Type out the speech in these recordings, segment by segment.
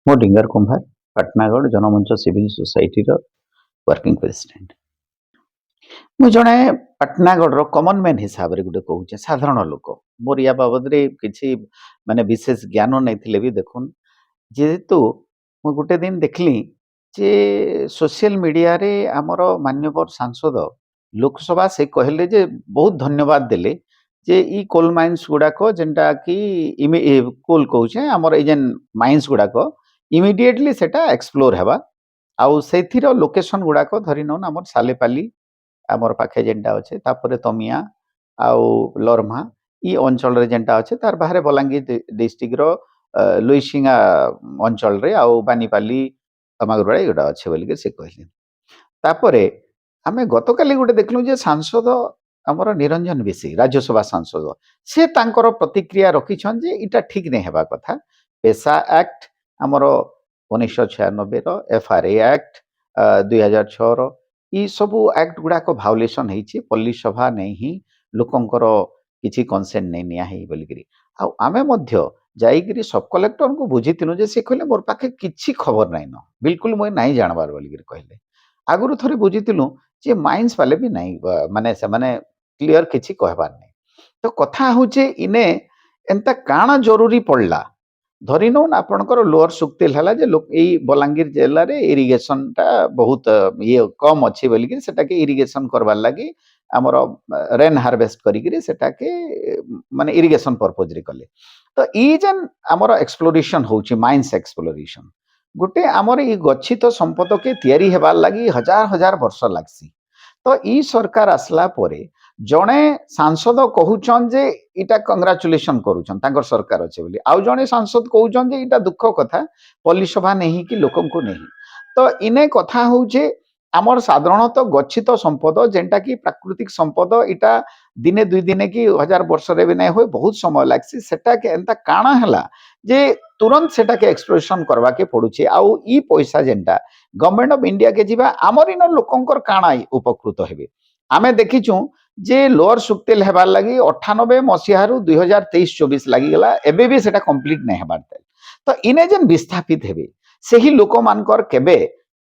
मो Dingar Kumbhar Patnagarh Janmanch civil society working president मु जड़े पाटनागढ़ कमन मैन हिसाब से गोटे कहूचे साधारण लोक मोर या बाबद किसी माने विशेष ज्ञान नहीं भी देखुन जेहेतु मु गोटे दिन देखली जे सोशल मीडिया रे आमर मान्यवर सांसद लोकसभा से कहले जे बहुत धन्यवाद देले जे ई कोल माइंस गुड़ाक जेनटा कि कोल कहूचे आमर जेन माइंस गुड़ाक इमिडिएटली सेटा एक्सप्लोर हेबा आउ सेथिर लोकेशन गुड़ाक धरि नौन आमर सालेपाली आमर पाखे जेनटा अच्छे तापर तमिया आउ लरमा ई अंचल रे जेनटा अच्छे तार बाहर बलांगीर डिस्ट्रिक्ट रो लुइसिंगा अंचल रे आउ बानीपाली तमागुड़ा एगुड़ा अच्छे बोलिके से कहले तापर आमे गतकाली गोटे देखलु जे सांसद आमर निरंजन बेसी राज्यसभा सांसद से तांकर प्रतिक्रिया रखिछन जे इटा ठीक नहीं हेबा कथा पेशा एक्ट आमर 1996 एफआरए एक्ट 2006 ई सबू एक्ट गुड़ाक भायोलेसन होती पल्ली सभा नहीं ही लोकंकर किसी कंसेंट नहीं निया है बोलिकी आमे मध्य जाइकरी सब कलेक्टर को बुझीलु जे से कहले मोर पाखे किसी खबर नाइन बिल्कुल मुझे नहीं जानबार बोलिकी कहले आगुरी थोड़े बुझीलु जे माइंस वाले भी नहीं माने से माने क्लियर किसी कहबार नहीं तो कथा हूँ इने एंता काना जरूरी पड़ला धरी नौन आपणकर लोअर सुक्तिल है जे लोक एई बलांगीर जिल्ला रे इरिगेशन टा बहुत ये कम अच्छी बोलिकी सेटाके इरिगेशन करवार लगी आमर रेन हार्वेस्ट करिकी सेटाके माने इरिगेशन पर्पज रे कले तो ई जेन आमर एक्सप्लोरेशन होची माइंस एक्सप्लोरेशन गोटे आमर ई गच्छित संपद के तैयारी हेबार लगी हजार हजार वर्ष लागसी तो ई सरकार आसला परे जड़े सांसद कहूचन जे इटा कंग्राचुलेसन करूचन तांकर सरकार अच्छे बोली आउ जड़े सांसद कहूचन जे इटा दुख कथा पल्ली सभा नहीं कि लोकन को नहीं तो इने कथा होचे आमर साधारणतः गच्छित संपद जेनटा कि प्राकृतिक संपद इटा दिने दुई दिने कि हजार वर्ष रे भी नहीं होए बहुत समय लागसी सेटा के एंता काना हला जे तुरंत सेटा के एक्सप्लोरेशन करवा के पड़ुचे आउ ई पैसा जेनटा गवर्नमेंट ऑफ इंडिया के जीवा आमर इन लोकंकर काना उपकृत हेबे आमे देखिचु जे लोअर सुक्तिल हेबार लगी 98 मसीह 2023-24 लगिगला एबे भी सेटा कंप्लीट नहीं हेबार तो इने जेन विस्थापित हेबे सेही लोक मानकर केबे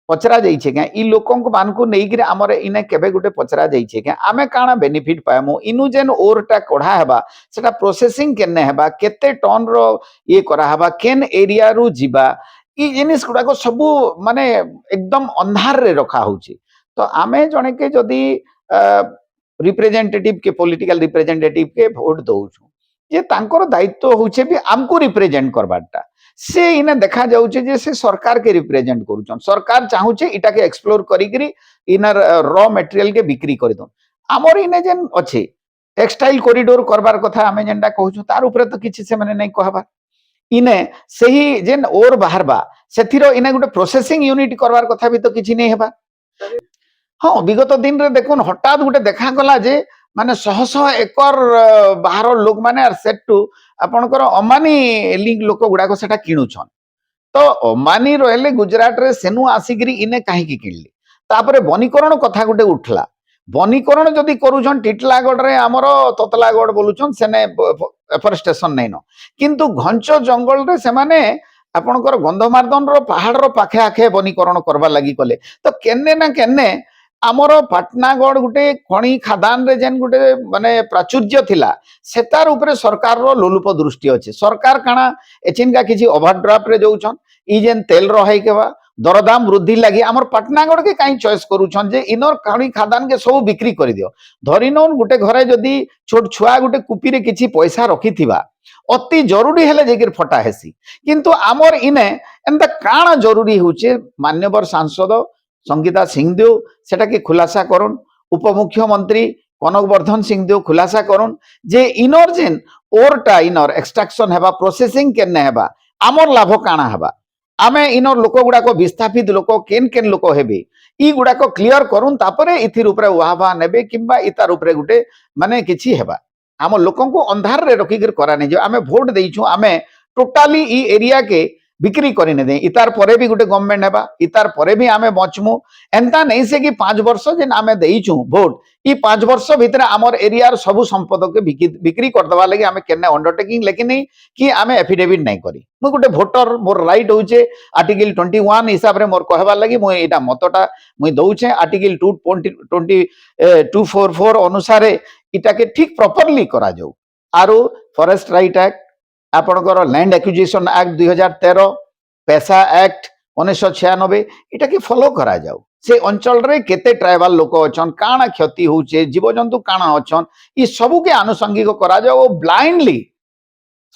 पचरा जाइछे क्या ई लोकंक मानकु नेइकि हमर इने केबे गुटे पचरा जाइछे क्या आमे काना बेनिफिट पाएमु इनु जेन ओरटा कढ़ा हेबा सेटा प्रोसेसिंग केने हेबा केते टन रो ये करा हेबा केन एरिया रु जीवा ई जिनिस गुडा को सब माने एकदम अंधार रे रखा होची तो आमे जने के जदी रिप्रेजेंटेटिव के पॉलिटिकल रिप्रेजेंटेटिव के वोट दउछु जे तांकर दायित्व होचे भी हमको रिप्रेजेंट करबाटा से इने देखा जाउचे जे से सरकार के रिप्रेजेंट करूछन सरकार चाहूचे इटा के एक्सप्लोर करिकरी इनर रॉ मटेरियल के बिक्री कर दो हमर इने जेन अच्छे टेक्सटाइल कॉरिडोर करबार कथा आमे जेंडा कहूछु तार ऊपर तो किछि से माने नहीं कहबा इने सही जेन और बाहरबा सेथिरो इने गुटे प्रोसेसिंग यूनिट करबार कथा भी तो किछि नहीं हेबा हाँ विगत दिन रे देखुन हठात गोटे देखा गला जे माने शह शह एकर बाहर लोक माने सेटू आपणकर अमानी लिंक लोक गुड़ाक सेटा किणुछन तो अमानी रहले गुजरात रे सेनु आसिकरी इने काहे की किनले तापरे वनीकरण कथा गोटे उठला वनीकरण जदि करूछन टिटलागढ़ रे हमर ततलागढ़ बोलुछन सेने एफोरेस्टेशन नहीं न किंतु घंच जंगल रे से माने आपणकर गंधमार्दन रो पहाड़ रो पाखे आखे वनीकरण करबा लगी कले तो केन्ने ना केन्ने आमर पाटनागढ़ गोटे खणी खादान रे जेन गोटे माने प्राचुर्य थिला सेतार उपरे सरकार रो लोलुप दृष्टि अच्छे सरकार काना एचिनका किछि ओवरड्राफ्ट रे जोउछन ई जेन तेल रहाई केबा दरदाम वृद्धि लगी आमर पाटनागढ़ के काई चॉइस करूछन जे इनर खणी खादान के सब बिक्री कर दियो धरि नौन गोटे घरे जदी छोट छुआ गोटे कुपी रे किछि पैसा रखिथिबा अति जरूरी हेले जेकिर फटा हेसी किंतु आमर इने एंता काना जरूरी होचे मान्यवर सांसद संगीता सिंहदेव सेटा के खुलासा करुन उपमुख्यमंत्री कनक वर्धन सिंहदेव खुलासा करुन जे इनर जेन ओरटा इनर एक्सट्रैक्शन हेबा प्रोसेसिंग केने हेबा आमर लाभ काना हेबा आमे इनर लोक गुडा को विस्थापित लोक केन केन लोक हेबे ई गुडा को क्लियर करुन तापरे इथिर उपरे वाहवा नेबे किबा इतार उपरे गुटे माने किछि हेबा आम लोकन को अंधार रे रखी कर करा नहीं जो आमे वोट देइछु आमे टोटाली ई एरिया के बिक्री करने दे इतार परे भी गोटे गवर्नमेंट हेबा इतार परे भी आमे बचमु एंता नहीं से कि 5 वर्ष जे आमे देइचु वोट ई 5 वर्ष भितर आमर एरिया सब संपद के बिक्री कर दवा लगी आमे केने अंडरटेकिंग लेकिन नहीं कि आमे एफिडेविट नहीं करी मु गोटे वोटर मोर राइट होचे आर्टिकल 21 हिसाब रे मोर कहबा लगी मु एटा मतटा मु दउचे आर्टिकल 244 अनुसार इटा के ठीक प्रॉपर्ली करा जाऊ आरो फॉरेस्ट राइट एक्ट आपणकर लैंड एक्विजिशन एक्ट 2013 पैसा एक्ट 1996 इटा के फॉलो करा जाऊ से अंचल रे केते ट्राइबल लोक अछन काना क्षति होचे जीवजंतु काना अछन ई सब के आनुषंगिक करा जाऊ ब्लाइंडली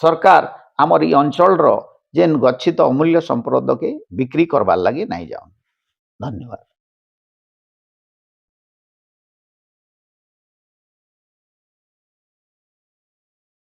सरकार हमर ई अंचल रो जेन गच्छित अमूल्य संपद के बिक्री करबार लगी नहीं जाऊ। धन्यवाद।